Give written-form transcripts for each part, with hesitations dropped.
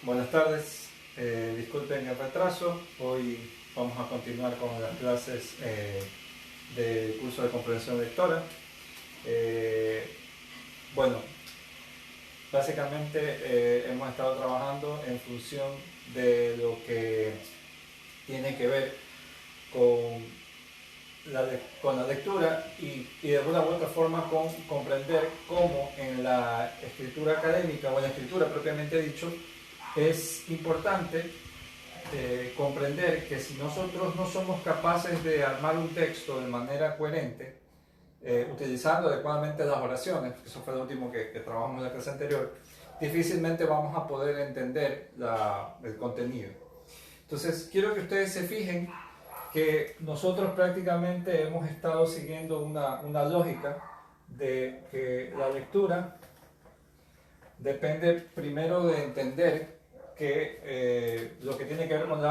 Buenas tardes, disculpen el retraso. Hoy vamos a continuar con las clases del curso de comprensión lectora. Bueno, básicamente hemos estado trabajando en función de lo que tiene que ver con la lectura y de alguna u otra forma con comprender cómo en la escritura académica o en la escritura propiamente dicho es importante comprender que si nosotros no somos capaces de armar un texto de manera coherente, utilizando adecuadamente las oraciones, que eso fue lo último que trabajamos en la clase anterior, difícilmente vamos a poder entender el contenido. Entonces quiero que ustedes se fijen que nosotros prácticamente hemos estado siguiendo una lógica de que la lectura depende primero de entender que lo que tiene que ver con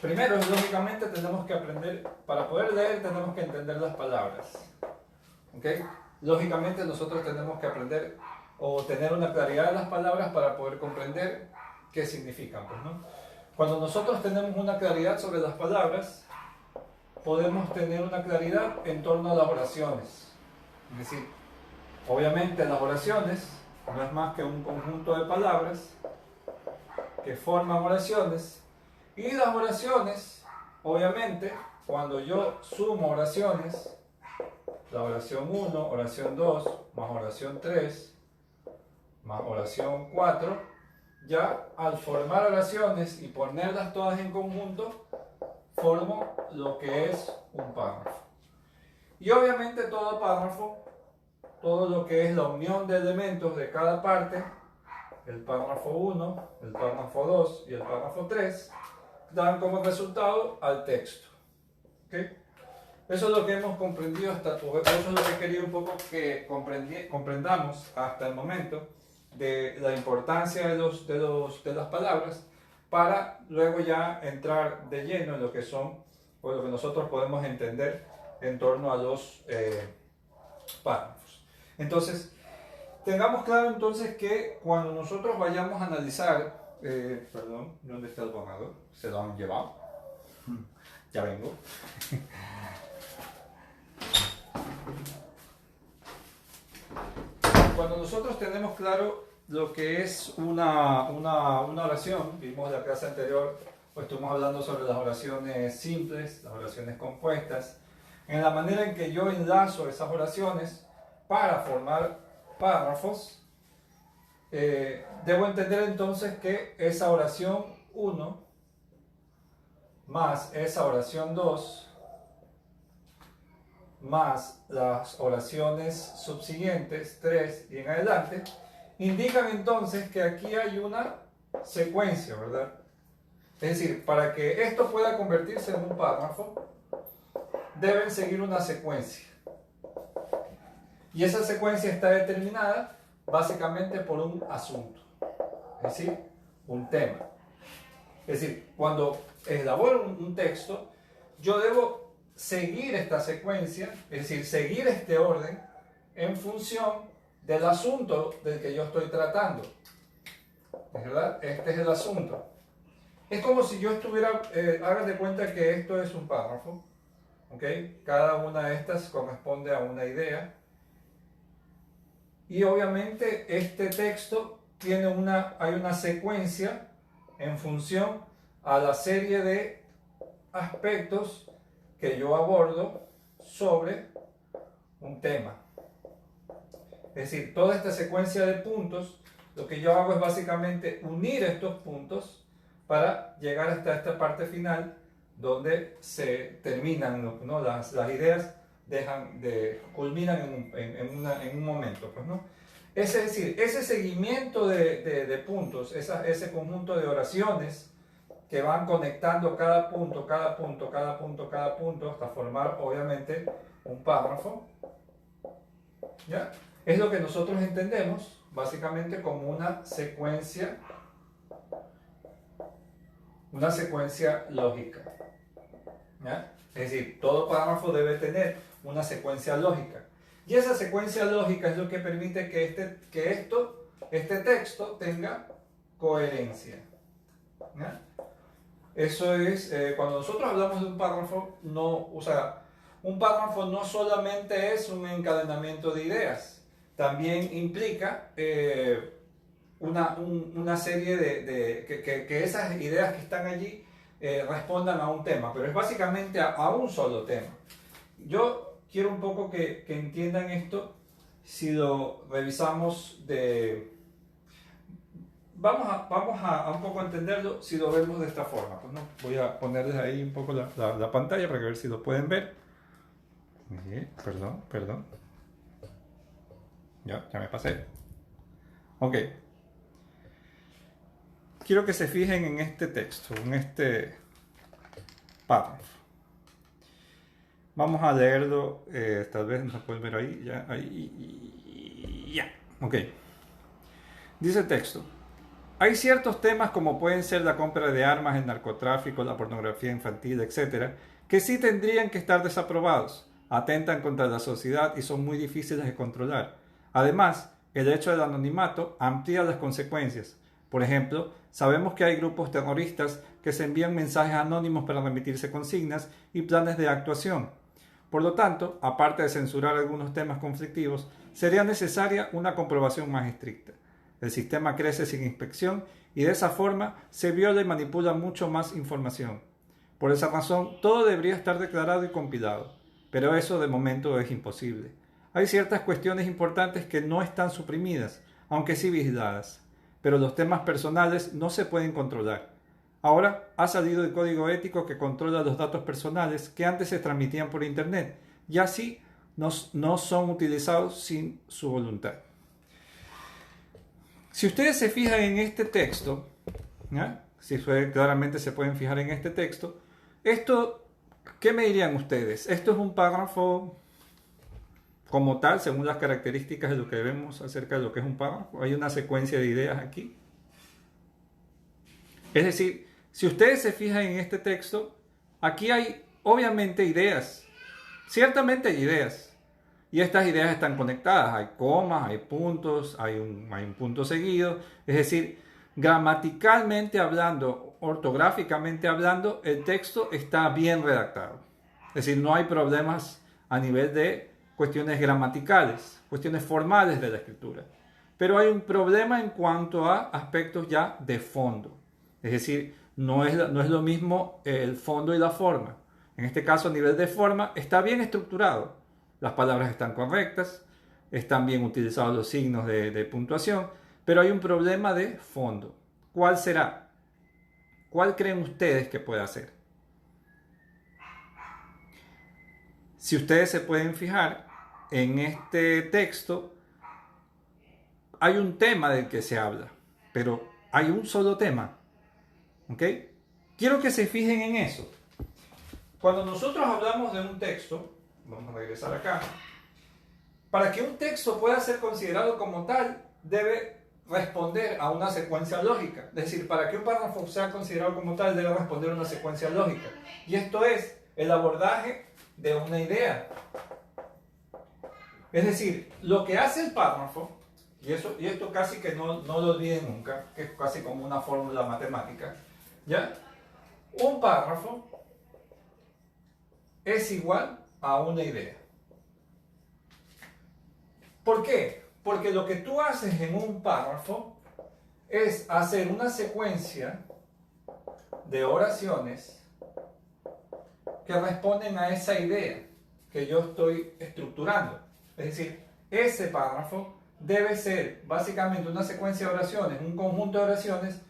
primero, lógicamente, tenemos que aprender, para poder leer tenemos que entender las palabras. ¿Okay? Lógicamente nosotros tenemos que aprender o tener una claridad de las palabras para poder comprender qué significan, pues, ¿no? Cuando nosotros tenemos una claridad sobre las palabras, podemos tener una claridad en torno a las oraciones. Es decir, obviamente las oraciones no es más que un conjunto de palabras que forman oraciones, y las oraciones, obviamente, cuando yo sumo oraciones, la oración 1, oración 2, más oración 3, más oración 4, ya al formar oraciones y ponerlas todas en conjunto, formo lo que es un párrafo. Y obviamente todo párrafo, todo lo que es la unión de elementos de cada parte, el párrafo 1, el párrafo 2 y el párrafo 3, dan como resultado al texto. ¿Okay? Eso es lo que hemos comprendido eso es lo que he querido un poco que comprendamos hasta el momento de la importancia de las palabras, para luego ya entrar de lleno en lo que son, o lo que nosotros podemos entender en torno a los párrafos. Entonces, tengamos claro entonces que cuando nosotros vayamos a analizar, perdón, ¿dónde está el borrador? ¿Se lo han llevado? Ya vengo. Cuando nosotros tenemos claro lo que es una oración, vimos en la clase anterior, pues estuvimos hablando sobre las oraciones simples, las oraciones compuestas, en la manera en que yo enlazo esas oraciones para formar párrafos. Debo entender entonces que esa oración 1 más esa oración 2 más las oraciones subsiguientes 3 y en adelante indican entonces que aquí hay una secuencia, ¿verdad? Es decir, para que esto pueda convertirse en un párrafo deben seguir una secuencia, y esa secuencia está determinada básicamente por un asunto, es decir, un tema. Es decir, cuando elaboro un texto, yo debo seguir esta secuencia, es decir, seguir este orden en función del asunto del que yo estoy tratando. ¿Verdad? Este es el asunto. Es como si yo estuviera, hagan de cuenta que esto es un párrafo, ¿ok? Cada una de estas corresponde a una idea. Y obviamente este texto hay una secuencia en función a la serie de aspectos que yo abordo sobre un tema. Es decir, toda esta secuencia de puntos, lo que yo hago es básicamente unir estos puntos para llegar hasta esta parte final donde se terminan, ¿no? Las ideas culminan en un momento, pues, ¿no? Es decir, ese seguimiento de puntos, ese conjunto de oraciones que van conectando cada punto, hasta formar obviamente un párrafo, ¿ya? Es lo que nosotros entendemos básicamente como una secuencia lógica, ¿ya? Es decir, todo párrafo debe tener una secuencia lógica, y esa secuencia lógica es lo que permite que este texto tenga coherencia. ¿Ya? Eso es, cuando nosotros hablamos de un párrafo, no, o sea, un párrafo no solamente es un encadenamiento de ideas, también implica una serie que esas ideas que están allí respondan a un tema, pero es básicamente a un solo tema. Yo quiero un poco que entiendan esto si lo revisamos de... Vamos a un poco entenderlo si lo vemos de esta forma. Pues no, voy a ponerles ahí un poco la pantalla para ver si lo pueden ver. Perdón. Ya me pasé. Ok. Quiero que se fijen en este texto, en este párrafo. Vamos a leerlo, tal vez no pueden ver ahí, ya. Ok. Dice el texto. Hay ciertos temas como pueden ser la compra de armas, el narcotráfico, la pornografía infantil, etc., que sí tendrían que estar desaprobados, atentan contra la sociedad y son muy difíciles de controlar. Además, el hecho del anonimato amplía las consecuencias. Por ejemplo, sabemos que hay grupos terroristas que se envían mensajes anónimos para remitirse consignas y planes de actuación. Por lo tanto, aparte de censurar algunos temas conflictivos, sería necesaria una comprobación más estricta. El sistema crece sin inspección y de esa forma se viola y manipula mucho más información. Por esa razón, todo debería estar declarado y compilado, pero eso de momento es imposible. Hay ciertas cuestiones importantes que no están suprimidas, aunque sí vigiladas, pero los temas personales no se pueden controlar. Ahora ha salido el código ético que controla los datos personales que antes se transmitían por Internet y así no son utilizados sin su voluntad. Si ustedes se fijan en este texto, ¿ya? Si ustedes claramente se pueden fijar en este texto, esto, ¿qué me dirían ustedes? ¿Esto es un párrafo como tal, según las características de lo que vemos acerca de lo que es un párrafo? Hay una secuencia de ideas aquí. Es decir, si ustedes se fijan en este texto, aquí hay obviamente ideas, ciertamente hay ideas. Y estas ideas están conectadas, hay comas, hay puntos, hay un punto seguido. Es decir, gramaticalmente hablando, ortográficamente hablando, el texto está bien redactado. Es decir, no hay problemas a nivel de cuestiones gramaticales, cuestiones formales de la escritura. Pero hay un problema en cuanto a aspectos ya de fondo. Es decir, no es lo mismo el fondo y la forma. En este caso, a nivel de forma, está bien estructurado. Las palabras están correctas, están bien utilizados los signos de puntuación, pero hay un problema de fondo. ¿Cuál será? ¿Cuál creen ustedes que puede ser? Si ustedes se pueden fijar en este texto, hay un tema del que se habla, pero hay un solo tema. ¿Ok? Quiero que se fijen en eso. Cuando nosotros hablamos de un texto, vamos a regresar acá. Para que un texto pueda ser considerado como tal, debe responder a una secuencia lógica. Es decir, para que un párrafo sea considerado como tal, debe responder a una secuencia lógica. Y esto es el abordaje de una idea. Es decir, lo que hace el párrafo, y esto casi que no lo olviden nunca, que es casi como una fórmula matemática, ¿ya? Un párrafo es igual a una idea. ¿Por qué? Porque lo que tú haces en un párrafo es hacer una secuencia de oraciones que responden a esa idea que yo estoy estructurando. Es decir, ese párrafo debe ser básicamente una secuencia de oraciones, un conjunto de oraciones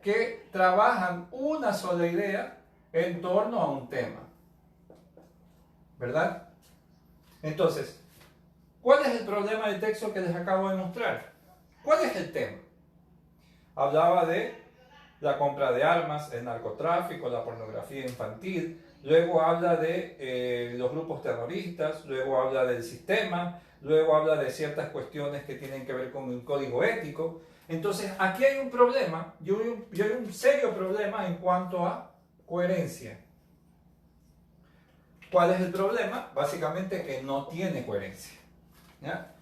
que trabajan una sola idea en torno a un tema. ¿Verdad? Entonces, ¿cuál es el problema del texto que les acabo de mostrar? ¿Cuál es el tema? Hablaba de la compra de armas, el narcotráfico, la pornografía infantil, luego habla de los grupos terroristas, luego habla del sistema, luego habla de ciertas cuestiones que tienen que ver con el código ético. Entonces, aquí hay un problema, y hay un serio problema en cuanto a coherencia. ¿Cuál es el problema? Básicamente que no tiene coherencia. ¿Ya?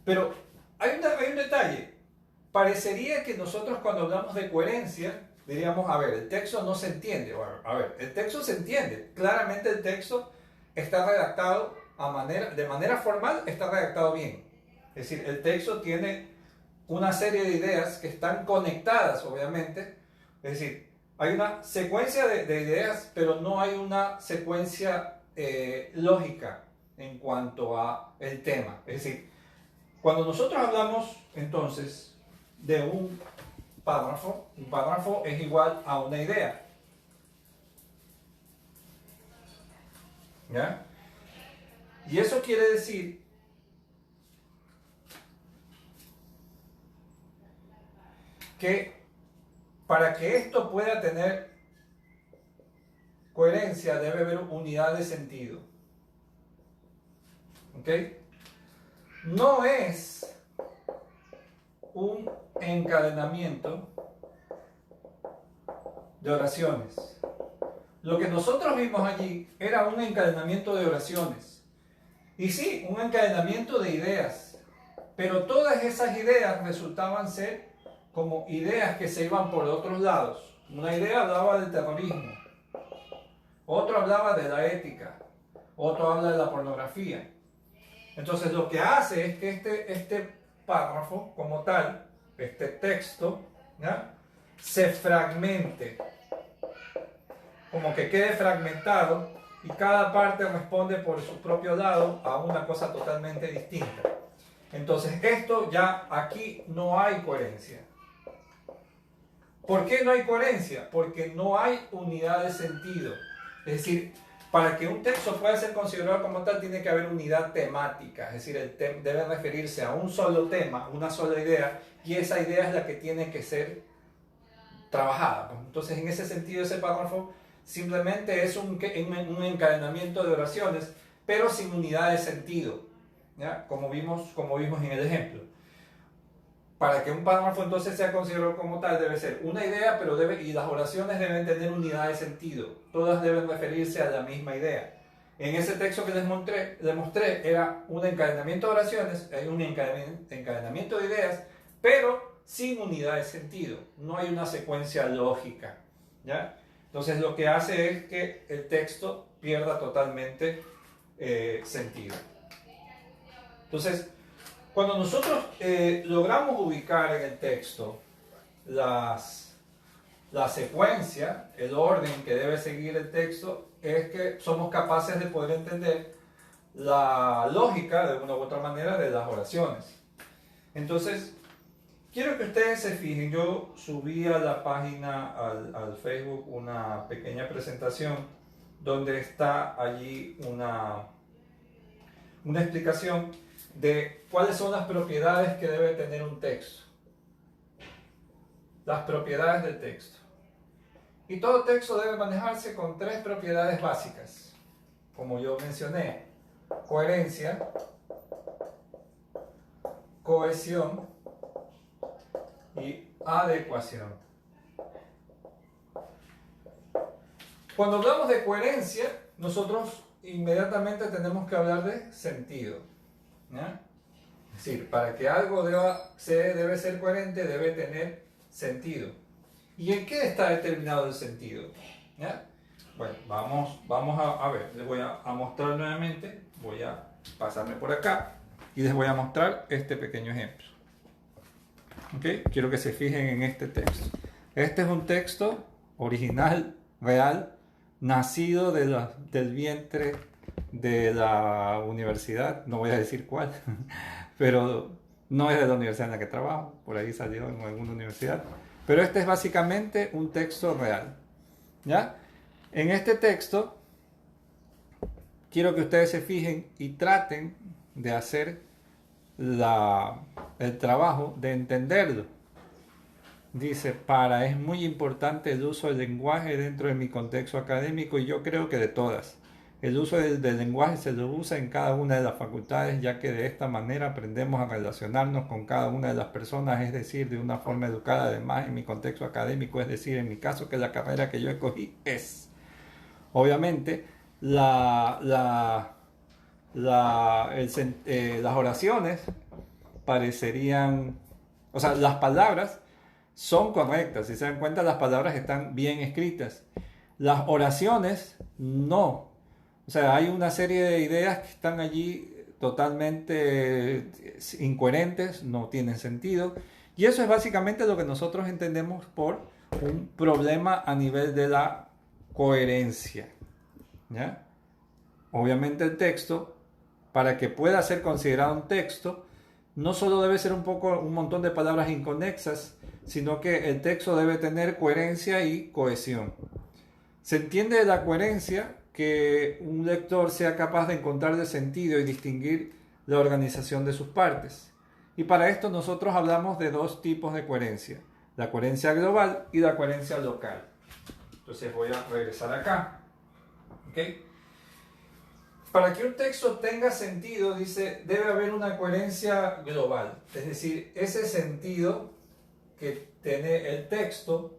Pero hay un detalle. parecería que nosotros cuando hablamos de coherencia, diríamos, a ver, el texto no se entiende. Bueno, a ver, el texto se entiende. Claramente el texto está redactado de manera formal, está redactado bien. Es decir, el texto tiene una serie de ideas que están conectadas, obviamente. Es decir, hay una secuencia de ideas, pero no hay una secuencia lógica en cuanto a el tema. Es decir, cuando nosotros hablamos entonces de un párrafo es igual a una idea. ¿Ya? Y eso quiere decir que para que esto pueda tener coherencia debe haber unidad de sentido. ¿Ok? No es un encadenamiento de oraciones. Lo que nosotros vimos allí era un encadenamiento de oraciones. Y sí, un encadenamiento de ideas. Pero todas esas ideas resultaban ser como ideas que se iban por otros lados. Una idea hablaba del terrorismo. Otro hablaba de la ética. Otro habla de la pornografía. Entonces lo que hace es que este párrafo como tal, este texto, ¿ya?, se fragmente, como que quede fragmentado y cada parte responde por su propio lado a una cosa totalmente distinta. Entonces esto ya aquí no hay coherencia. ¿Por qué no hay coherencia? Porque no hay unidad de sentido. Es decir, para que un texto pueda ser considerado como tal, tiene que haber unidad temática. Es decir, debe referirse a un solo tema, una sola idea, y esa idea es la que tiene que ser trabajada. Entonces, en ese sentido, ese párrafo simplemente es un encadenamiento de oraciones, pero sin unidad de sentido, ¿ya? Como vimos en el ejemplo. Para que un párrafo entonces sea considerado como tal, debe ser una idea, y las oraciones deben tener unidad de sentido. Todas deben referirse a la misma idea. En ese texto que les mostré era un encadenamiento de oraciones, hay un encadenamiento de ideas, pero sin unidad de sentido. No hay una secuencia lógica, ¿ya? Entonces lo que hace es que el texto pierda totalmente sentido. Entonces, cuando nosotros logramos ubicar en el texto la secuencia, el orden que debe seguir el texto, es que somos capaces de poder entender la lógica, de una u otra manera, de las oraciones. Entonces, quiero que ustedes se fijen, yo subí a la página, al Facebook, una pequeña presentación donde está allí una explicación de cuáles son las propiedades que debe tener un texto. Las propiedades del texto. Y todo texto debe manejarse con tres propiedades básicas. Como yo mencioné, coherencia, cohesión y adecuación. Cuando hablamos de coherencia, nosotros inmediatamente tenemos que hablar de sentido, ¿ya? Es decir, para que algo debe ser coherente, debe tener sentido. ¿Y en qué está determinado el sentido? ¿Ya? Bueno, vamos a ver, les voy a mostrar nuevamente, voy a pasarme por acá y les voy a mostrar este pequeño ejemplo. ¿Okay? Quiero que se fijen en este texto. Este es un texto original, real, nacido del vientre de la universidad, no voy a decir cuál, pero no es de la universidad en la que trabajo, por ahí salió en alguna universidad, pero este es básicamente un texto real, ¿ya? En este texto quiero que ustedes se fijen y traten de hacer el trabajo de entenderlo. Dice, es muy importante el uso del lenguaje dentro de mi contexto académico, y yo creo que de todas. El uso del lenguaje se lo usa en cada una de las facultades, ya que de esta manera aprendemos a relacionarnos con cada una de las personas, es decir, de una forma educada. Además, en mi contexto académico, es decir, en mi caso, que la carrera que yo escogí es. Obviamente, las oraciones parecerían O sea, las palabras son correctas. Si se dan cuenta, las palabras están bien escritas. Las oraciones, no. O sea, hay una serie de ideas que están allí totalmente incoherentes, no tienen sentido. Y eso es básicamente lo que nosotros entendemos por un problema a nivel de la coherencia. ¿Ya? Obviamente el texto, para que pueda ser considerado un texto, no solo debe ser un montón de palabras inconexas, sino que el texto debe tener coherencia y cohesión. Se entiende de la coherencia que un lector sea capaz de encontrarle sentido y distinguir la organización de sus partes. Y para esto nosotros hablamos de dos tipos de coherencia, la coherencia global y la coherencia local. Entonces voy a regresar acá. ¿Okay? Para que un texto tenga sentido, dice, debe haber una coherencia global. Es decir, ese sentido que tiene el texto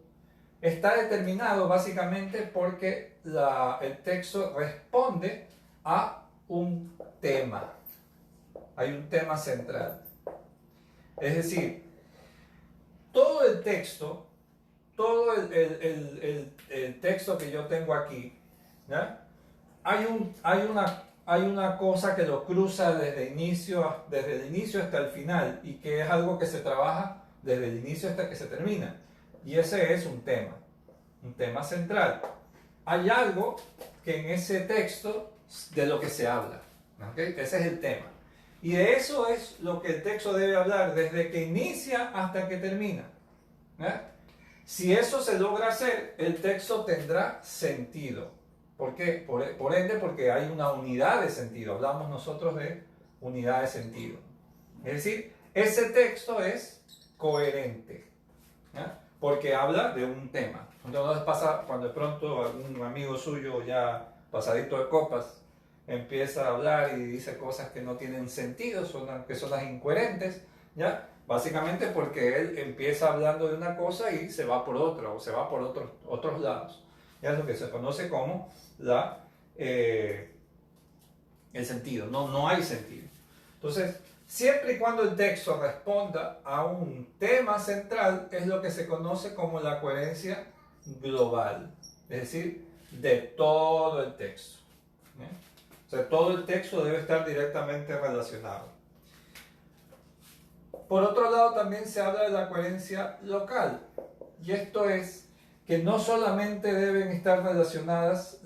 está determinado básicamente porque el texto responde a un tema. Hay un tema central. Es decir, todo el texto, todo el texto que yo tengo aquí, ¿ya? Hay una cosa que lo cruza desde el inicio hasta el final y que es algo que se trabaja desde el inicio hasta que se termina. Y ese es un tema central. Hay algo que en ese texto de lo que se habla. ¿Okay? Ese es el tema. Y de eso es lo que el texto debe hablar desde que inicia hasta que termina. ¿Ya? Si eso se logra hacer, el texto tendrá sentido. ¿Por qué? Por ende, porque hay una unidad de sentido. Hablamos nosotros de unidad de sentido. Es decir, ese texto es coherente, ¿ya? Porque habla de un tema. Entonces pasa cuando de pronto algún amigo suyo ya pasadito de copas empieza a hablar y dice cosas que no tienen sentido, que son las incoherentes, ¿ya? Básicamente porque él empieza hablando de una cosa y se va por otra, o se va por otros lados. Ya es lo que se conoce como el sentido. No hay sentido. Entonces, siempre y cuando el texto responda a un tema central, es lo que se conoce como la coherencia global. Es decir, de todo el texto. ¿Eh? O sea, todo el texto debe estar directamente relacionado. Por otro lado, también se habla de la coherencia local. Y esto es que no solamente deben estar relacionadas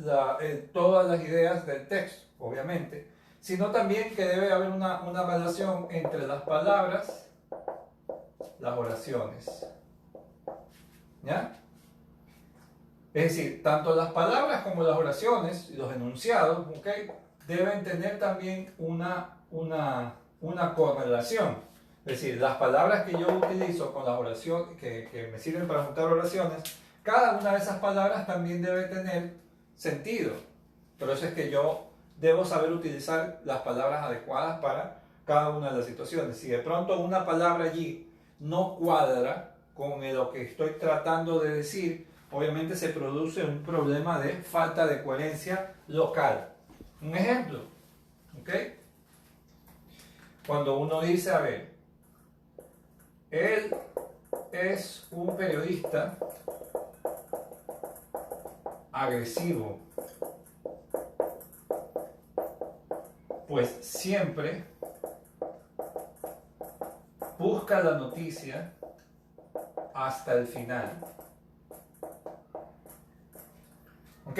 todas las ideas del texto, obviamente, sino también que debe haber una relación entre las palabras, las oraciones. ¿Ya? Es decir, tanto las palabras como las oraciones y los enunciados, ¿okay? Deben tener también una correlación. Es decir, las palabras que yo utilizo con las oraciones, que me sirven para juntar oraciones, cada una de esas palabras también debe tener sentido. Por eso es que yo debo saber utilizar las palabras adecuadas para cada una de las situaciones. Si de pronto una palabra allí no cuadra con lo que estoy tratando de decir, obviamente se produce un problema de falta de coherencia local. Un ejemplo, ¿ok? Cuando uno dice, a ver, él es un periodista agresivo, pues siempre busca la noticia hasta el final. ¿Ok?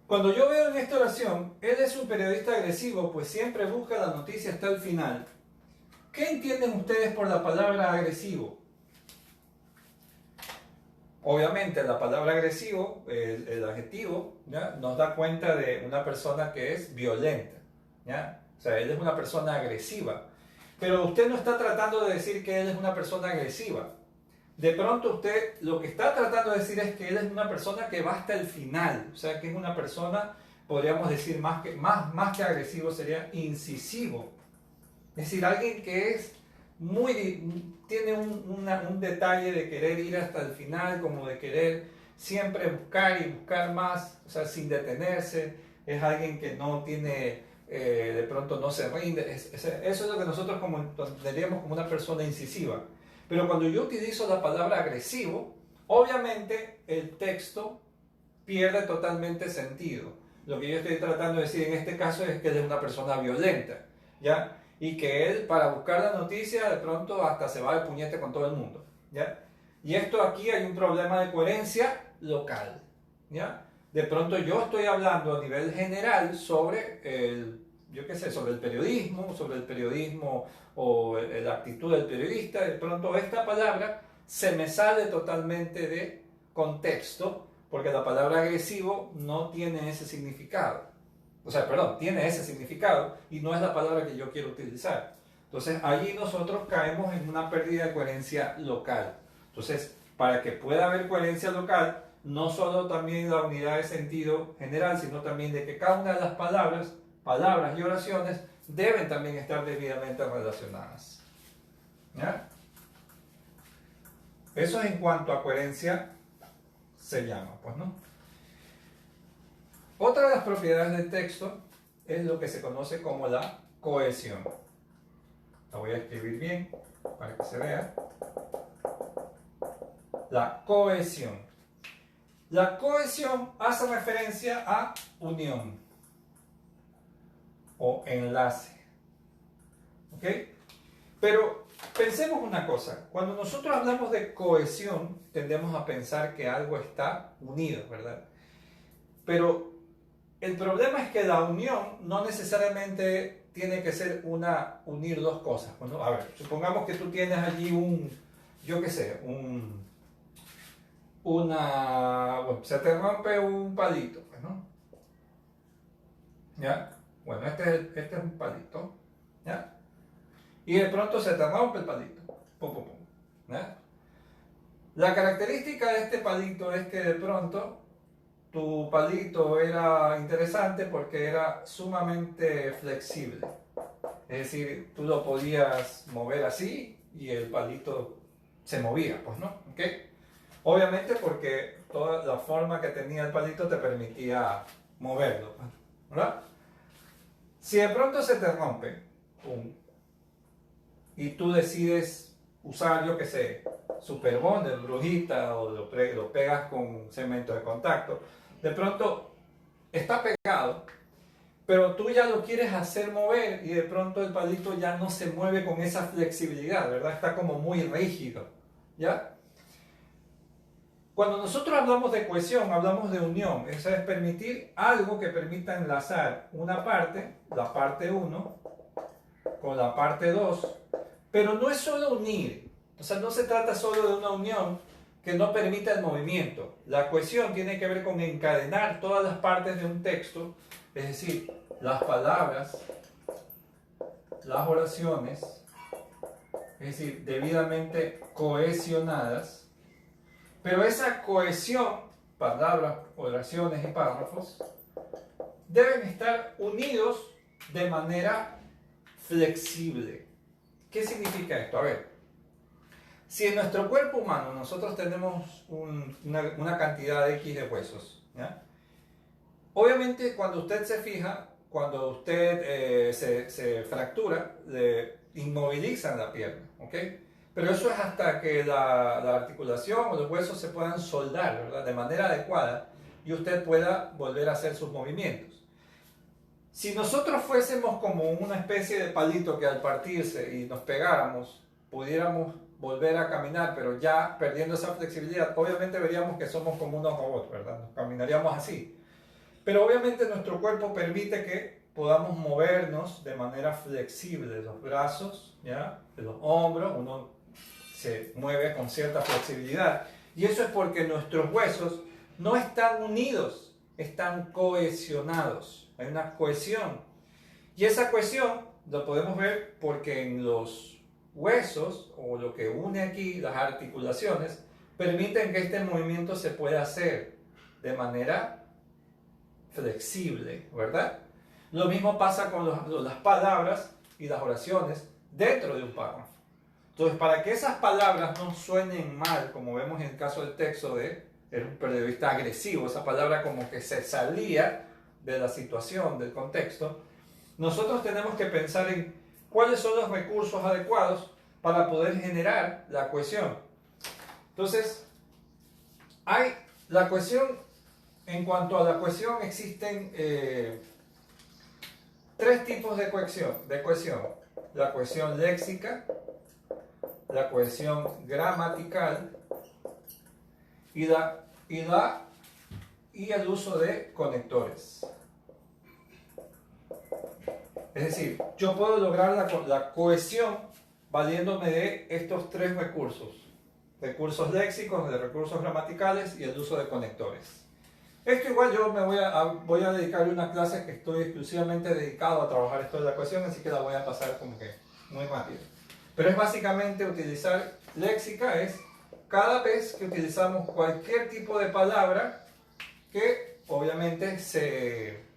Cuando yo veo en esta oración, él es un periodista agresivo, pues siempre busca la noticia hasta el final. ¿Qué entienden ustedes por la palabra agresivo? Obviamente la palabra agresivo, el adjetivo, ¿ya? Nos da cuenta de una persona que es violenta, ¿ya? O sea, él es una persona agresiva. Pero usted no está tratando de decir que él es una persona agresiva. De pronto usted lo que está tratando de decir es que él es una persona que va hasta el final. O sea, que es una persona, podríamos decir, más que agresivo, sería incisivo. Es decir, alguien que es tiene un detalle de querer ir hasta el final, como de querer siempre buscar y buscar más, o sea, sin detenerse. Es alguien que no tiene de pronto no se rinde. Eso es lo que nosotros entenderíamos como una persona incisiva. Pero cuando yo utilizo la palabra agresivo, obviamente el texto pierde totalmente sentido. Lo que yo estoy tratando de decir en este caso es que él es una persona violenta, ¿ya? Y que él, para buscar la noticia, de pronto hasta se va de puñete con todo el mundo, ¿ya? Y esto aquí hay un problema de coherencia local, ¿ya? De pronto yo estoy hablando a nivel general sobre sobre el periodismo o la actitud del periodista. De pronto esta palabra se me sale totalmente de contexto, porque la palabra agresivo no tiene ese significado. O sea, perdón, tiene ese significado y no es la palabra que yo quiero utilizar. Entonces, allí nosotros caemos en una pérdida de coherencia local. Entonces, para que pueda haber coherencia local, no solo también la unidad de sentido general, sino también de que cada una de las palabras y oraciones deben también estar debidamente relacionadas. ¿Ya? Eso es en cuanto a coherencia se llama, pues, ¿no? Otra de las propiedades del texto es lo que se conoce como la cohesión. La voy a escribir bien para que se vea. La cohesión. La cohesión hace referencia a unión o enlace. ¿Ok? Pero pensemos una cosa. Cuando nosotros hablamos de cohesión, tendemos a pensar que algo está unido, ¿verdad? Pero el problema es que la unión no necesariamente tiene que ser unir dos cosas. Bueno, a ver, supongamos que tú tienes allí se te rompe un palito, pues, ¿no? ¿Ya? Bueno, este es un palito, ¿ya? Y de pronto se te rompe el palito, pum, pum, pum, ¿ya? La característica de este palito es que de pronto tu palito era interesante porque era sumamente flexible. Es decir, tú lo podías mover así y el palito se movía, pues, ¿no? ¿Ok? Obviamente porque toda la forma que tenía el palito te permitía moverlo, ¿verdad? Si de pronto se te rompe, ¡pum!, y tú decides usar, yo qué sé, Super Bond, brujita, o lo pegas con cemento de contacto, de pronto está pegado, pero tú ya lo quieres hacer mover y de pronto el palito ya no se mueve con esa flexibilidad, ¿verdad? Está como muy rígido, ¿ya? Cuando nosotros hablamos de cohesión, hablamos de unión. Eso es permitir algo que permita enlazar una parte, la parte 1, con la parte 2, pero no es solo unir. O sea, no se trata solo de una unión que no permita el movimiento. La cohesión tiene que ver con encadenar todas las partes de un texto, es decir, las palabras, las oraciones, es decir, debidamente cohesionadas. Pero esa cohesión, palabras, oraciones y párrafos, deben estar unidos de manera flexible. ¿Qué significa esto? A ver, si en nuestro cuerpo humano nosotros tenemos una cantidad de X de huesos, ¿ya? Obviamente cuando usted se fija, cuando usted se fractura, le inmovilizan la pierna, ¿ok? Pero eso es hasta que la articulación o los huesos se puedan soldar, ¿verdad?, de manera adecuada y usted pueda volver a hacer sus movimientos. Si nosotros fuésemos como una especie de palito que al partirse y nos pegáramos, pudiéramos volver a caminar, pero ya perdiendo esa flexibilidad, obviamente veríamos que somos como unos robots, ¿verdad? Nos caminaríamos así. Pero obviamente nuestro cuerpo permite que podamos movernos de manera flexible, los brazos, ¿ya?, de los hombros, uno se mueve con cierta flexibilidad. Y eso es porque nuestros huesos no están unidos, están cohesionados. Hay una cohesión. Y esa cohesión lo podemos ver porque en los huesos, o lo que une aquí, las articulaciones, permiten que este movimiento se pueda hacer de manera flexible, ¿verdad? Lo mismo pasa con las palabras y las oraciones dentro de un párrafo. Entonces, para que esas palabras no suenen mal, como vemos en el caso del texto de un periodista agresivo, esa palabra como que se salía de la situación, del contexto, nosotros tenemos que pensar en cuáles son los recursos adecuados para poder generar la cohesión. Entonces, hay la cohesión, en cuanto a la cohesión existen tres tipos de cohesión. La cohesión léxica, la cohesión gramatical y el uso de conectores. Es decir, yo puedo lograr la cohesión valiéndome de estos tres recursos. Recursos léxicos, de recursos gramaticales y el uso de conectores. Esto igual yo voy a dedicarle una clase que estoy exclusivamente dedicado a trabajar esto de la cohesión, así que la voy a pasar como que muy rápido. Pero es básicamente utilizar léxica, es cada vez que utilizamos cualquier tipo de palabra que obviamente se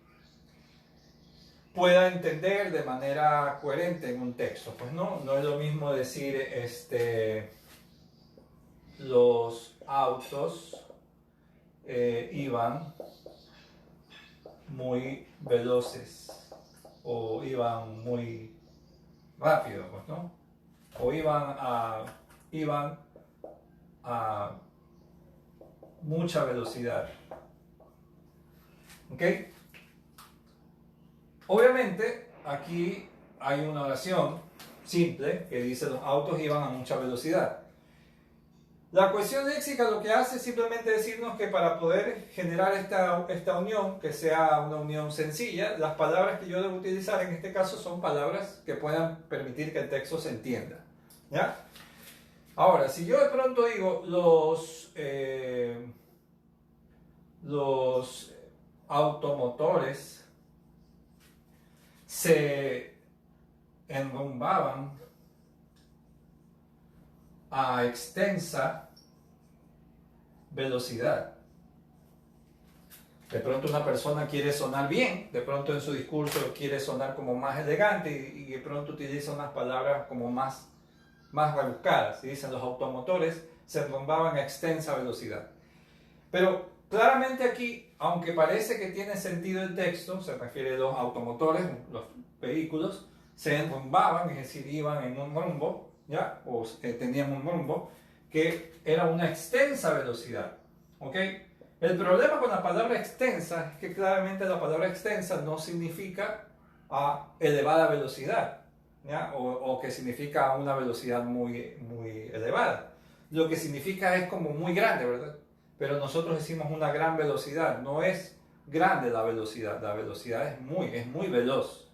pueda entender de manera coherente en un texto. Pues no es lo mismo decir los autos iban muy veloces o iban muy rápido, pues, ¿no? O iban a mucha velocidad. ¿Ok? Obviamente aquí hay una oración simple que dice los autos iban a mucha velocidad. La cohesión léxica lo que hace es simplemente decirnos que para poder generar esta unión, que sea una unión sencilla, las palabras que yo debo utilizar en este caso son palabras que puedan permitir que el texto se entienda. ¿Ya? Ahora, si yo de pronto digo los automotores se enrumbaban a extensa velocidad. De pronto una persona quiere sonar bien, de pronto en su discurso quiere sonar como más elegante y de pronto utiliza unas palabras como más rebuscadas. Y dicen los automotores se enrumbaban a extensa velocidad. Pero claramente aquí, aunque parece que tiene sentido el texto, se refiere a los automotores, los vehículos, se enrumbaban, es decir, iban en un rumbo, ¿ya? O tenían un rumbo que era una extensa velocidad. ¿Ok? El problema con la palabra extensa es que claramente la palabra extensa no significa a elevada velocidad, ¿ya? O que significa una velocidad muy elevada. Lo que significa es como muy grande, ¿verdad? Pero nosotros decimos una gran velocidad, no es grande la velocidad es muy veloz.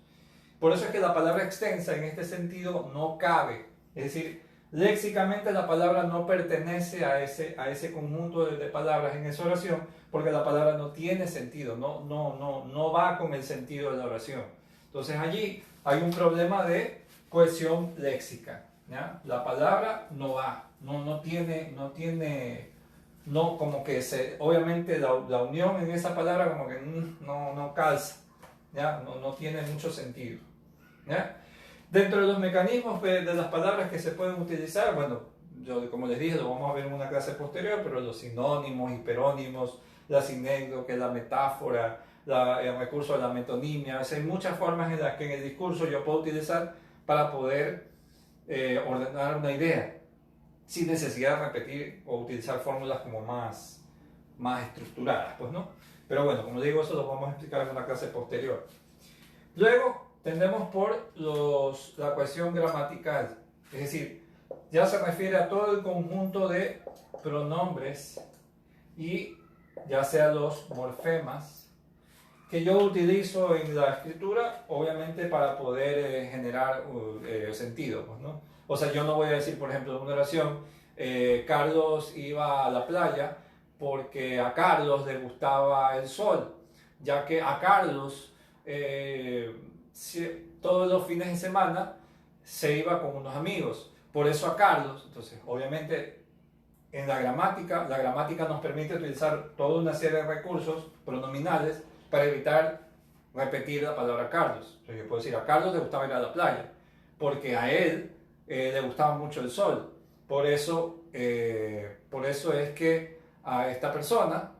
Por eso es que la palabra extensa en este sentido no cabe. Es decir, léxicamente la palabra no pertenece a ese conjunto de palabras en esa oración, porque la palabra no tiene sentido, no va con el sentido de la oración. Entonces allí hay un problema de cohesión léxica, ¿ya? La palabra no va, no tiene, como que obviamente la unión en esa palabra como que no calza, ¿ya? No tiene mucho sentido, ¿ya? Dentro de los mecanismos de las palabras que se pueden utilizar, bueno, yo como les dije, lo vamos a ver en una clase posterior, pero los sinónimos, hiperónimos, la sinécdoque, la metáfora, el recurso de la metonimia, hay muchas formas en las que en el discurso yo puedo utilizar para poder ordenar una idea, sin necesidad de repetir o utilizar fórmulas como más estructuradas, pues, ¿no? Pero bueno, como digo, eso lo vamos a explicar en una clase posterior. Luego, tendemos por la cohesión gramatical, es decir, ya se refiere a todo el conjunto de pronombres y ya sea los morfemas que yo utilizo en la escritura, obviamente para poder generar sentido, pues, ¿no? O sea, yo no voy a decir, por ejemplo, en una oración, Carlos iba a la playa porque a Carlos le gustaba el sol, ya que a Carlos todos los fines de semana se iba con unos amigos. Por eso a Carlos, entonces, obviamente, en la gramática nos permite utilizar toda una serie de recursos pronominales para evitar repetir la palabra Carlos. Entonces, yo puedo decir, a Carlos le gustaba ir a la playa, porque a él le gustaba mucho el sol. Por eso es que a esta persona,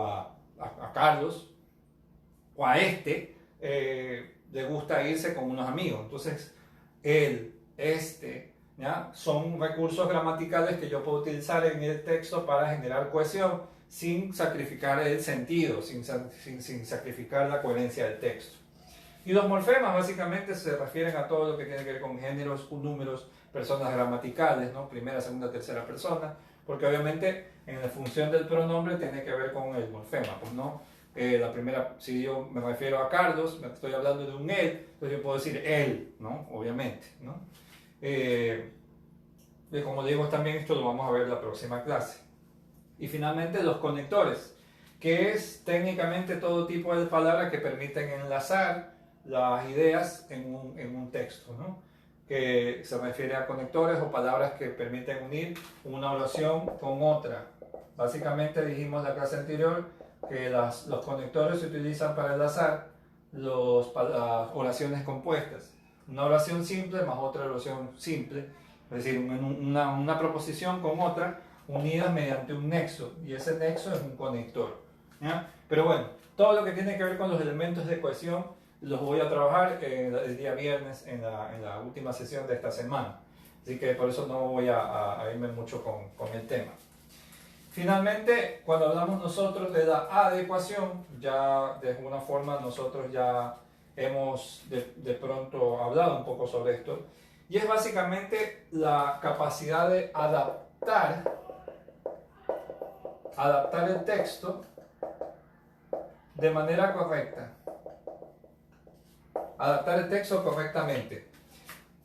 a Carlos, o a este le gusta irse con unos amigos. Entonces, él, este, ¿ya? Son recursos gramaticales que yo puedo utilizar en el texto para generar cohesión sin sacrificar el sentido, sin sacrificar la coherencia del texto. Y los morfemas básicamente se refieren a todo lo que tiene que ver con géneros, números, personas gramaticales, ¿no? Primera, segunda, tercera persona, porque obviamente en la función del pronombre tiene que ver con el morfema, pues no. La primera, si yo me refiero a Carlos, me estoy hablando de un él, entonces yo puedo decir él, ¿no? Obviamente, ¿no? Como digo también, esto lo vamos a ver en la próxima clase. Y finalmente los conectores, que es técnicamente todo tipo de palabras que permiten enlazar las ideas en un texto, ¿no? Que se refiere a conectores o palabras que permiten unir una oración con otra. Básicamente dijimos en la clase anterior que los conectores se utilizan para enlazar las oraciones compuestas. Una oración simple más otra oración simple, es decir, una proposición con otra unidas mediante un nexo, y ese nexo es un conector, ¿ya? Pero bueno, todo lo que tiene que ver con los elementos de cohesión los voy a trabajar el día viernes en la última sesión de esta semana, así que por eso no voy a irme mucho con el tema. Finalmente, cuando hablamos nosotros de la adecuación, ya de alguna forma nosotros ya hemos de pronto hablado un poco sobre esto, y es básicamente la capacidad de adaptar el texto de manera correcta. Adaptar el texto correctamente.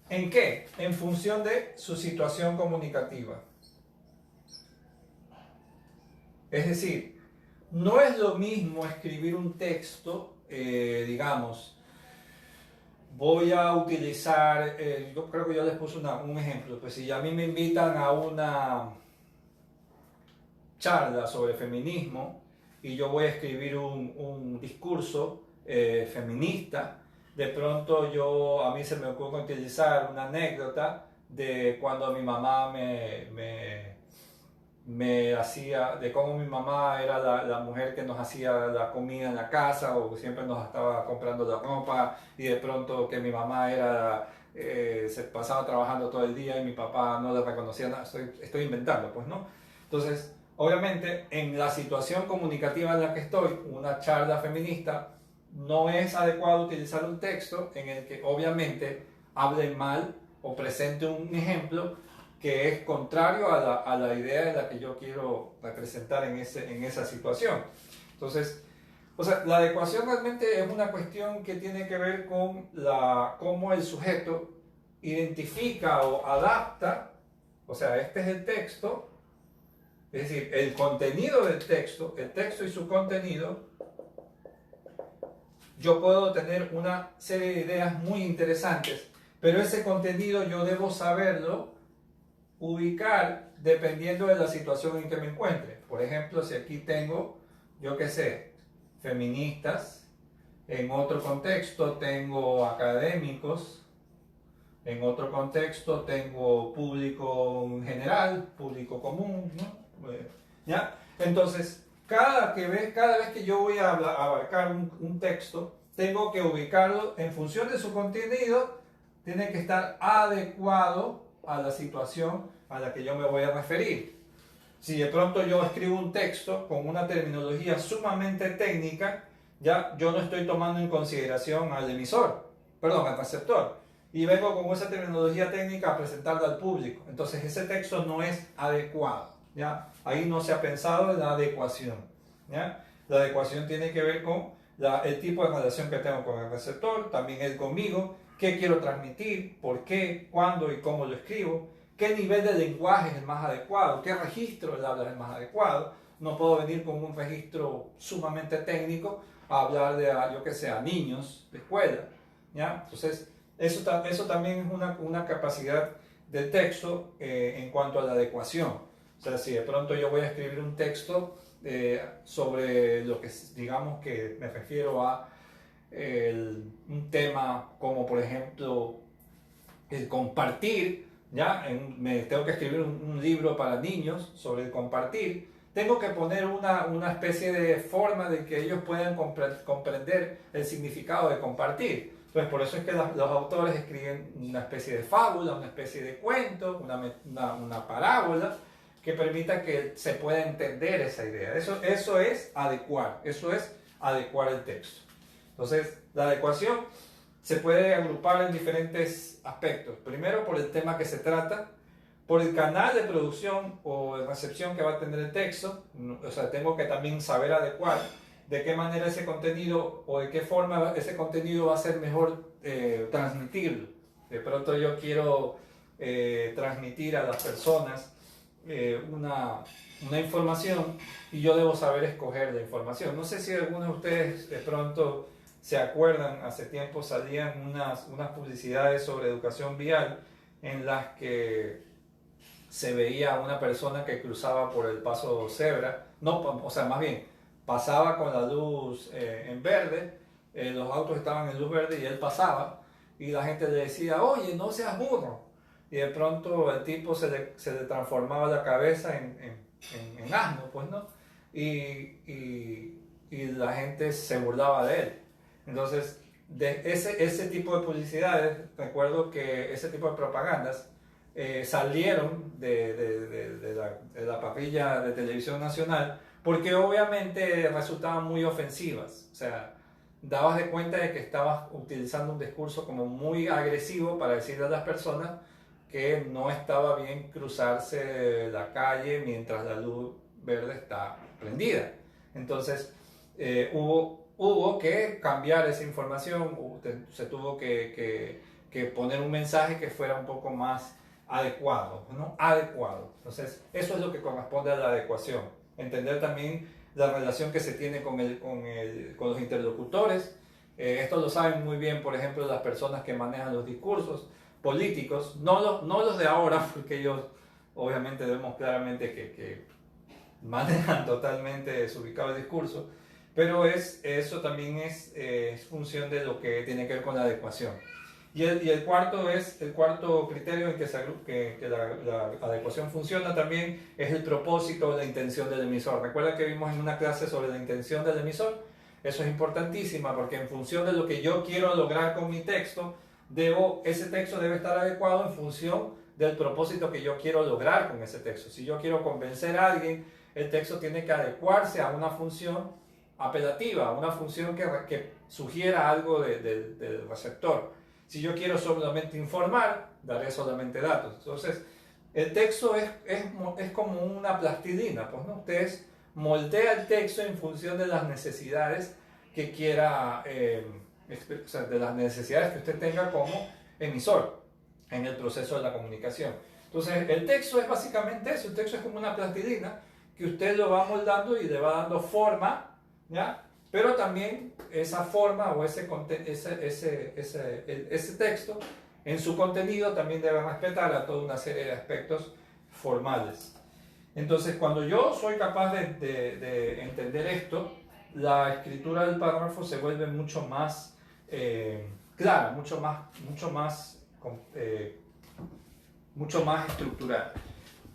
¿En qué? En función de su situación comunicativa. Es decir, no es lo mismo escribir un texto, digamos, voy a utilizar, yo creo que yo les puse un ejemplo, pues si a mí me invitan a una charla sobre feminismo y yo voy a escribir un discurso feminista, de pronto a mí se me ocurre utilizar una anécdota de cuando mi mamá me hacía, de cómo mi mamá era la mujer que nos hacía la comida en la casa o siempre nos estaba comprando la ropa, y de pronto que mi mamá se pasaba trabajando todo el día y mi papá no le reconocía nada. Estoy inventando, pues, ¿no? Entonces, obviamente, en la situación comunicativa en la que estoy, una charla feminista, no es adecuado utilizar un texto en el que obviamente hable mal o presente un ejemplo que es contrario a la idea en la que yo quiero representar en esa situación. Entonces, o sea, la adecuación realmente es una cuestión que tiene que ver con cómo el sujeto identifica o adapta, o sea, este es el texto, es decir, el contenido del texto, el texto y su contenido. Yo puedo tener una serie de ideas muy interesantes, pero ese contenido yo debo saberlo ubicar dependiendo de la situación en que me encuentre. Por ejemplo, si aquí tengo, yo qué sé, feministas, en otro contexto tengo académicos, en otro contexto tengo público en general, público común, ¿no? ¿Ya? Entonces, cada vez que yo voy a abarcar un texto, tengo que ubicarlo en función de su contenido, tiene que estar adecuado a la situación a la que yo me voy a referir. Si de pronto yo escribo un texto con una terminología sumamente técnica, ya yo no estoy tomando en consideración al al receptor, y vengo con esa terminología técnica a presentarla al público. Entonces ese texto no es adecuado, ¿ya? Ahí no se ha pensado en la adecuación, ¿ya? La adecuación tiene que ver con el tipo de relación que tengo con el receptor, también él conmigo, qué quiero transmitir, por qué, cuándo y cómo lo escribo, qué nivel de lenguaje es el más adecuado, qué registro del habla es el más adecuado. No puedo venir con un registro sumamente técnico a hablar yo que sé, a niños de escuela, ¿ya? Entonces, eso también es una capacidad del texto en cuanto a la adecuación. O sea, si de pronto yo voy a escribir un texto sobre lo que, digamos que me refiero a un tema como por ejemplo el compartir, ¿ya? Me tengo que escribir un libro para niños sobre el compartir, tengo que poner una especie de forma de que ellos puedan comprender el significado de compartir. Entonces, por eso es que los autores escriben una especie de fábula, una especie de cuento, una parábola, que permita que se pueda entender esa idea. Eso es adecuar el texto. Entonces, la adecuación se puede agrupar en diferentes aspectos. Primero, por el tema que se trata, por el canal de producción o de recepción que va a tener el texto. O sea, tengo que también saber adecuar de qué manera ese contenido o de qué forma ese contenido va a ser mejor transmitirlo. De pronto yo quiero transmitir a las personas una información y yo debo saber escoger la información. No sé si algunos de ustedes de pronto se acuerdan, hace tiempo salían unas publicidades sobre educación vial en las que se veía a una persona que cruzaba por el paso cebra, no, o sea, más bien, pasaba con la luz en verde, los autos estaban en luz verde y él pasaba, y la gente le decía, oye, no seas burro, y de pronto el tipo se le transformaba la cabeza en asno, pues, ¿no? Y la gente se burlaba de él. Entonces, de ese tipo de publicidades, recuerdo que ese tipo de propagandas salieron de la parrilla de televisión nacional porque obviamente resultaban muy ofensivas. O sea, dabas de cuenta de que estabas utilizando un discurso como muy agresivo para decirle a las personas que no estaba bien cruzarse la calle mientras la luz verde está prendida. Entonces, hubo que cambiar esa información, se tuvo que poner un mensaje que fuera un poco más adecuado, ¿no? Adecuado. Entonces, eso es lo que corresponde a la adecuación. Entender también la relación que se tiene con los interlocutores. Esto lo saben muy bien, por ejemplo, las personas que manejan los discursos políticos, no los de ahora, porque ellos obviamente vemos claramente que manejan totalmente desubicado el discurso, pero eso también es función de lo que tiene que ver con la adecuación. Y el cuarto criterio en que la adecuación funciona también es el propósito o la intención del emisor. Recuerda que vimos en una clase sobre la intención del emisor. Eso es importantísima porque en función de lo que yo quiero lograr con mi texto, ese texto debe estar adecuado en función del propósito que yo quiero lograr con ese texto. Si yo quiero convencer a alguien, el texto tiene que adecuarse a una función apelativa, una función que sugiera algo del receptor. Si yo quiero solamente informar, daré solamente datos. Entonces, el texto es como una plastilina, pues, ¿no? Ustedes moldea el texto en función de las necesidades que quiera, o sea, de las necesidades que usted tenga como emisor en el proceso de la comunicación. Entonces, el texto es básicamente eso. El texto es como una plastilina que usted lo va moldando y le va dando forma, ¿ya? Pero también esa forma o ese texto en su contenido también debe respetar a toda una serie de aspectos formales. Entonces, cuando yo soy capaz de entender esto, la escritura del párrafo se vuelve mucho más clara, mucho más estructurada.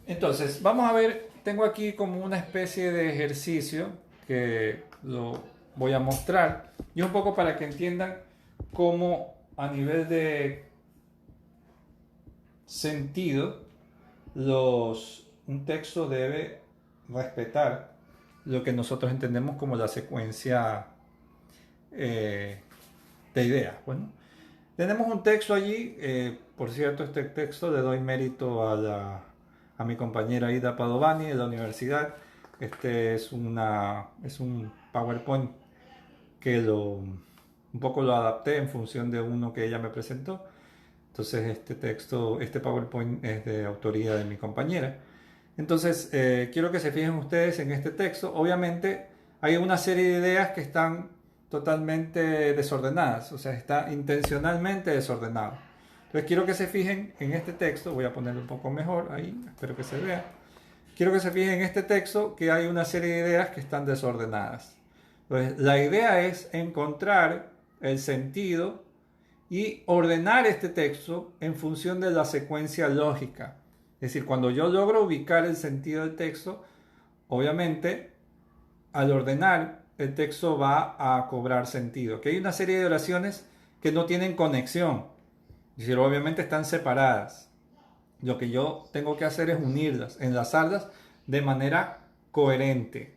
Entonces, vamos a ver, tengo aquí como una especie de ejercicio que lo voy a mostrar y un poco para que entiendan cómo a nivel de sentido un texto debe respetar lo que nosotros entendemos como la secuencia de ideas. Bueno, tenemos un texto allí, por cierto, este texto le doy mérito a mi compañera Ida Padovani de la universidad. Este es un PowerPoint que un poco lo adapté en función de uno que ella me presentó. Entonces este PowerPoint es de autoría de mi compañera. Entonces quiero que se fijen ustedes en este texto. Obviamente hay una serie de ideas que están totalmente desordenadas, o sea, está intencionalmente desordenado. Entonces quiero que se fijen en este texto, voy a ponerlo un poco mejor ahí, espero que se vea. Quiero que se fijen en este texto que hay una serie de ideas que están desordenadas. Entonces, la idea es encontrar el sentido y ordenar este texto en función de la secuencia lógica. Es decir, cuando yo logro ubicar el sentido del texto, obviamente, al ordenar, el texto va a cobrar sentido. Que hay una serie de oraciones que no tienen conexión, es decir, obviamente están separadas. Lo que yo tengo que hacer es unirlas, enlazarlas de manera coherente.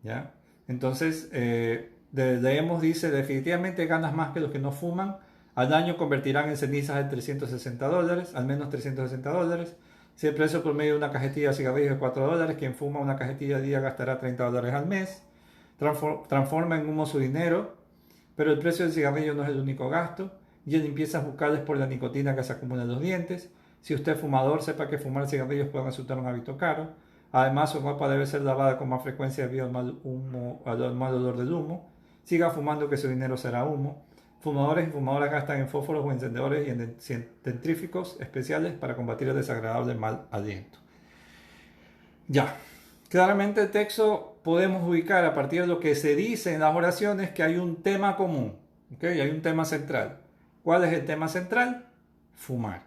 ¿Ya? Entonces, leemos, dice, definitivamente ganas más que los que no fuman. Al año convertirán en cenizas de $360, al menos $360. Si el precio promedio de una cajetilla de cigarrillos es $4, quien fuma una cajetilla al día gastará $30 al mes. Transforma en humo su dinero, pero el precio del cigarrillo no es el único gasto. Y en limpiezas bucales por la nicotina que se acumula en los dientes. Si usted es fumador, sepa que fumar cigarrillos puede resultar un hábito caro. Además, su ropa debe ser lavada con más frecuencia debido al mal olor del humo. Siga fumando, que su dinero será humo. Fumadores y fumadoras gastan en fósforos o encendedores y en dentríficos especiales para combatir el desagradable mal aliento. Ya, claramente el texto podemos ubicar a partir de lo que se dice en las oraciones que hay un tema común, ¿okay? Hay un tema central. ¿Cuál es el tema central? Fumar.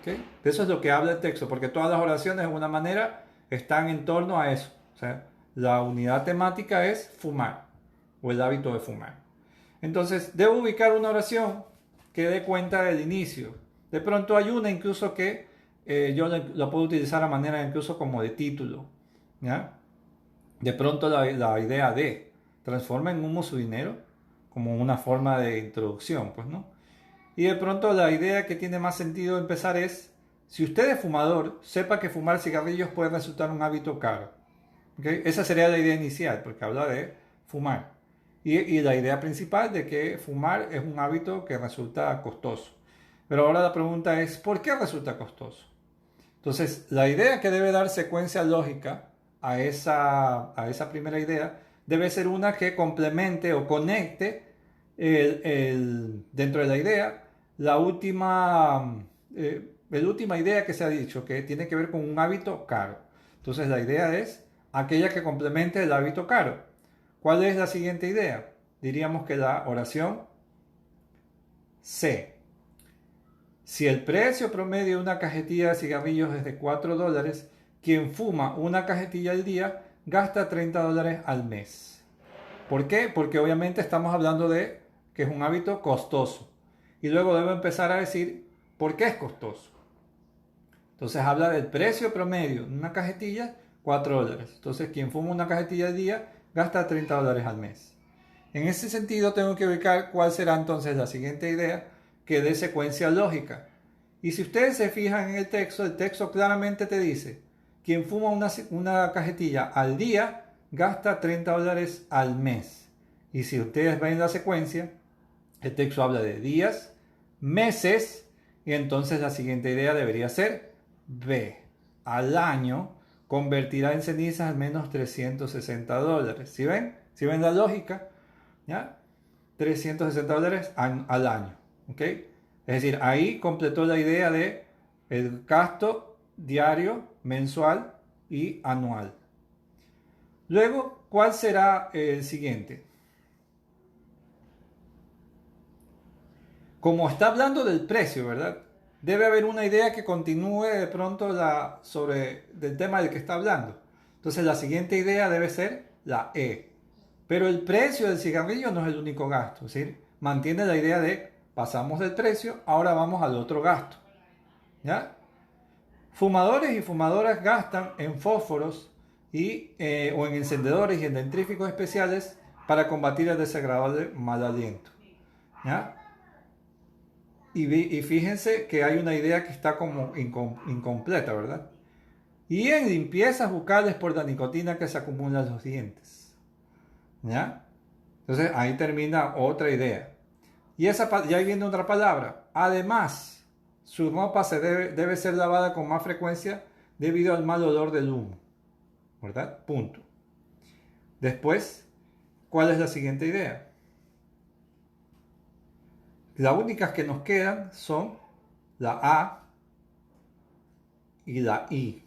¿Okay? Eso es lo que habla el texto, porque todas las oraciones de alguna manera están en torno a eso. O sea, la unidad temática es fumar o el hábito de fumar. Entonces, debo ubicar una oración que dé cuenta del inicio. De pronto hay una incluso que yo la puedo utilizar a manera incluso como de título. ¿Ya? De pronto la idea de transforma en humo su dinero como una forma de introducción, pues, ¿no? Y de pronto la idea que tiene más sentido empezar es, si usted es fumador, sepa que fumar cigarrillos puede resultar un hábito caro. ¿Okay? Esa sería la idea inicial, porque habla de fumar. Y la idea principal de que fumar es un hábito que resulta costoso. Pero ahora la pregunta es, ¿por qué resulta costoso? Entonces, la idea que debe dar secuencia lógica a esa primera idea debe ser una que complemente o conecte dentro de la idea la última idea que se ha dicho, que tiene que ver con un hábito caro. Entonces, la idea es aquella que complemente el hábito caro. ¿Cuál es la siguiente idea? Diríamos que la oración C. Si el precio promedio de una cajetilla de cigarrillos es de $4, quien fuma una cajetilla al día gasta $30 al mes. ¿Por qué? Porque obviamente estamos hablando de que es un hábito costoso. Y luego debo empezar a decir por qué es costoso. Entonces habla del precio promedio de una cajetilla, $4. Entonces quien fuma una cajetilla al día gasta $30 al mes. En ese sentido tengo que ubicar cuál será entonces la siguiente idea que dé secuencia lógica. Y si ustedes se fijan en el texto claramente te dice, quien fuma una cajetilla al día gasta $30 al mes. Y si ustedes ven la secuencia, el texto habla de días, meses, y entonces la siguiente idea debería ser B. Al año convertirá en cenizas al menos $360. ¿Sí ven? ¿Sí ven la lógica? ¿Ya? $360 al año. ¿Ok? Es decir, ahí completó la idea de el gasto diario, mensual y anual. Luego, ¿cuál será el siguiente? Como está hablando del precio, ¿verdad? Debe haber una idea que continúe de pronto del tema del que está hablando. Entonces la siguiente idea debe ser la E. Pero el precio del cigarrillo no es el único gasto. Es decir, mantiene la idea de pasamos del precio, ahora vamos al otro gasto. ¿Ya? Fumadores y fumadoras gastan en fósforos o en encendedores y en dentríficos especiales para combatir el desagradable mal aliento. ¿Ya? Y fíjense que hay una idea que está como incompleta, ¿verdad? Y en limpiezas bucales por la nicotina que se acumula en los dientes. ¿Ya? Entonces ahí termina otra idea. Y ahí viene otra palabra. Además, su ropa debe ser lavada con más frecuencia debido al mal olor del humo. ¿Verdad? Punto. Después, ¿cuál es la siguiente idea? Las únicas que nos quedan son la A y la I.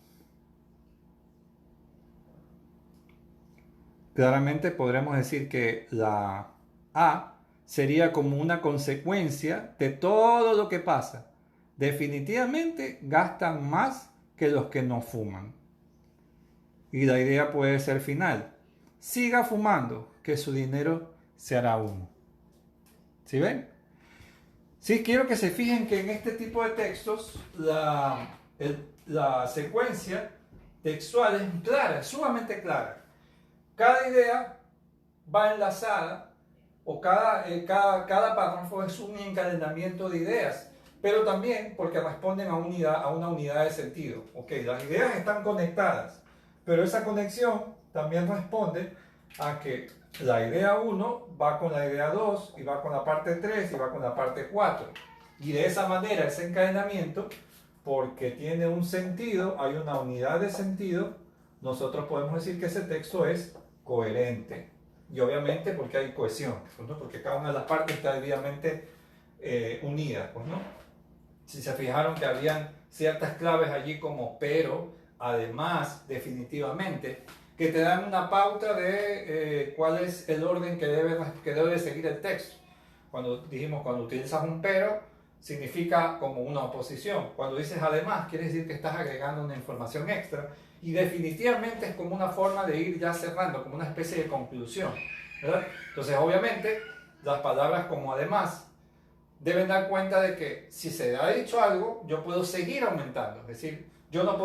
Claramente podremos decir que la A sería como una consecuencia de todo lo que pasa. Definitivamente gastan más que los que no fuman. y la idea puede ser final. Siga fumando, que su dinero se hará humo. ¿Sí ven? Sí, quiero que se fijen que en este tipo de textos la secuencia textual es clara, es sumamente clara. Cada idea va enlazada o cada párrafo es un encadenamiento de ideas, pero también porque responden a una unidad de sentido. Ok, las ideas están conectadas, pero esa conexión también responde a que la idea 1 va con la idea 2 y va con la parte 3 y va con la parte 4. Y de esa manera ese encadenamiento, porque tiene un sentido, hay una unidad de sentido, nosotros podemos decir que ese texto es coherente. Y obviamente porque hay cohesión, ¿no? Porque cada una de las partes está debidamente unida, pues, ¿no? Si se fijaron que habían ciertas claves allí como pero, además, definitivamente, que te dan una pauta de cuál es el orden que debe seguir el texto. Cuando utilizas un pero, significa como una oposición. Cuando dices además, quiere decir que estás agregando una información extra. Y definitivamente es como una forma de ir ya cerrando, como una especie de conclusión, ¿verdad? Entonces, obviamente, las palabras como además deben dar cuenta de que si se ha dicho algo, yo puedo seguir aumentando. Es decir, yo no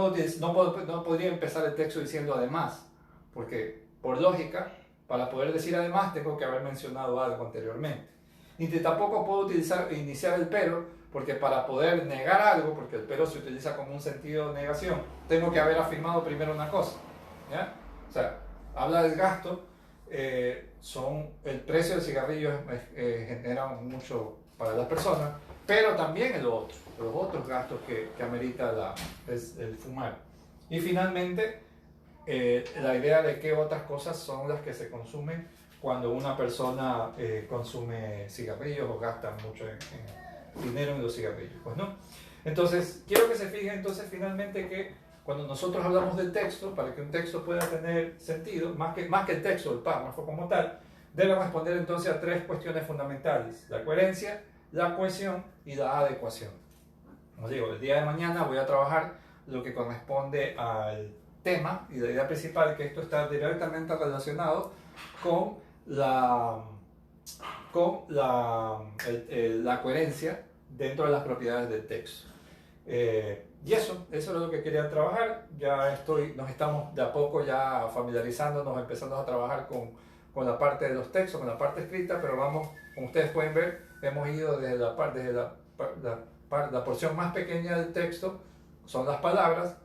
podría empezar el texto diciendo además, porque por lógica, para poder decir además, tengo que haber mencionado algo anteriormente. Y tampoco puedo iniciar el pero, porque para poder negar algo, porque el pero se utiliza como un sentido de negación, tengo que haber afirmado primero una cosa, ¿ya? O sea, habla del gasto, el precio del cigarrillo genera mucho para las personas, pero también los otros gastos que amerita el fumar. Y finalmente, la idea de qué otras cosas son las que se consumen cuando una persona consume cigarrillos o gasta mucho dinero en los cigarrillos, pues, ¿no? Entonces, quiero que se fijen entonces finalmente que cuando nosotros hablamos del texto, para que un texto pueda tener sentido, más que el texto, el párrafo como tal, debe responder entonces a tres cuestiones fundamentales: la coherencia, la cohesión y la adecuación. Como digo, el día de mañana voy a trabajar lo que corresponde al tema y la idea principal, que esto está directamente relacionado con la coherencia dentro de las propiedades del texto. Y eso es lo que quería trabajar. Nos estamos de a poco ya familiarizándonos, empezando a trabajar con la parte de los textos, con la parte escrita, pero vamos, como ustedes pueden ver, hemos ido desde la porción más pequeña del texto, son las palabras,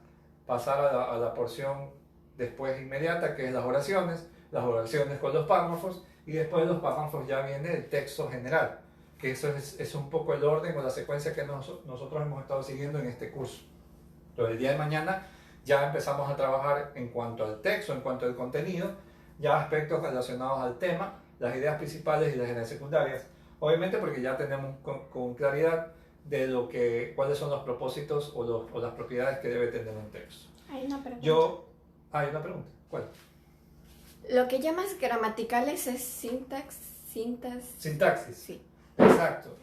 pasar a la porción después inmediata, que es las oraciones con los párrafos, y después de los párrafos ya viene el texto general, que eso es un poco el orden o la secuencia que nosotros hemos estado siguiendo en este curso. Entonces, el día de mañana ya empezamos a trabajar en cuanto al texto, en cuanto al contenido, ya aspectos relacionados al tema, las ideas principales y las ideas secundarias. Obviamente porque ya tenemos con claridad de cuáles son los propósitos o las propiedades que debe tener un texto. Hay una pregunta. Hay una pregunta. ¿Cuál? Lo que llamas gramaticales es sintaxis. Sí. Exacto.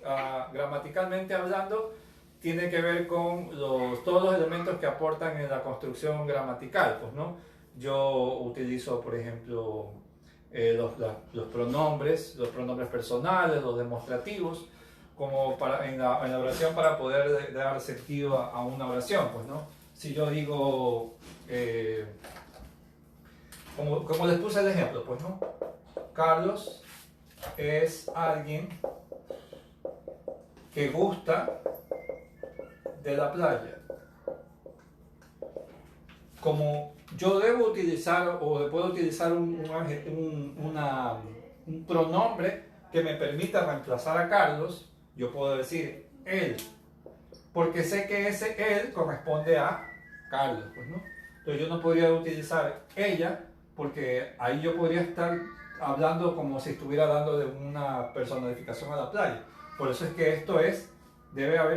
Gramaticalmente hablando, tiene que ver con todos los elementos que aportan en la construcción gramatical, pues, ¿no? Yo utilizo, por ejemplo, los pronombres personales, los demostrativos, como en la oración para poder dar sentido a una oración, pues, ¿no? Si yo digo, como les puse el ejemplo, pues, ¿no? Carlos es alguien que gusta de la playa. Como yo debo utilizar o puedo utilizar un pronombre que me permita reemplazar a Carlos, yo puedo decir él, porque sé que ese él corresponde a Carlos, pues, ¿no? Entonces yo no podría utilizar ella, porque ahí yo podría estar hablando como si estuviera dándole una personificación a la playa. Por eso es que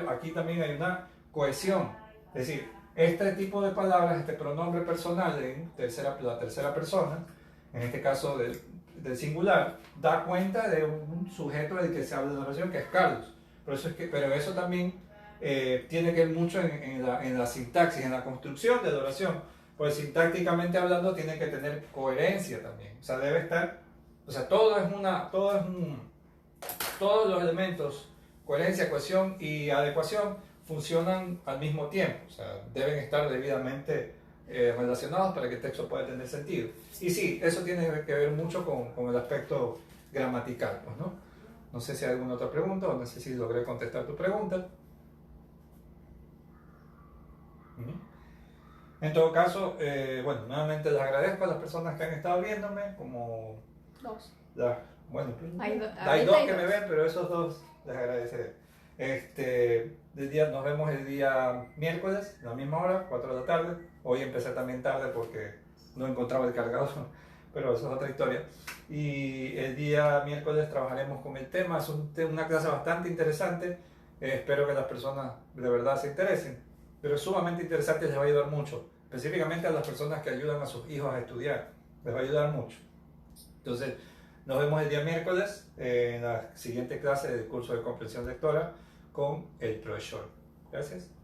aquí también hay una cohesión. Es decir, este tipo de palabras, este pronombre personal en la tercera persona, en este caso del singular, da cuenta de un sujeto del que se habla en la oración, que es Carlos. Pero eso también tiene que ver mucho en la sintaxis, en la construcción de la oración, Pues sintácticamente hablando tiene que tener coherencia también. O sea, debe estar, o sea, todos los elementos, coherencia, cohesión y adecuación, funcionan al mismo tiempo. O sea, deben estar debidamente relacionados para que el texto pueda tener sentido. Y sí, eso tiene que ver mucho con el aspecto gramatical, pues, ¿no? No sé si hay alguna otra pregunta o no sé si logré contestar tu pregunta. Ujú. En todo caso, bueno, nuevamente les agradezco a las personas que han estado viéndome, como Dos. las, bueno, Hay hay dos ahorita hay que me dos. ven, pero esos dos les agradeceré. Nos vemos el día miércoles, a la misma hora, 4 de la tarde. Hoy empecé también tarde porque no encontraba el cargador, pero eso es otra historia. Y el día miércoles trabajaremos con el tema. Es una clase bastante interesante. Espero que las personas de verdad se interesen. Pero es sumamente interesante y les va a ayudar mucho. Específicamente a las personas que ayudan a sus hijos a estudiar. Les va a ayudar mucho. Entonces, nos vemos el día miércoles en la siguiente clase del curso de comprensión lectora con el profesor. Gracias.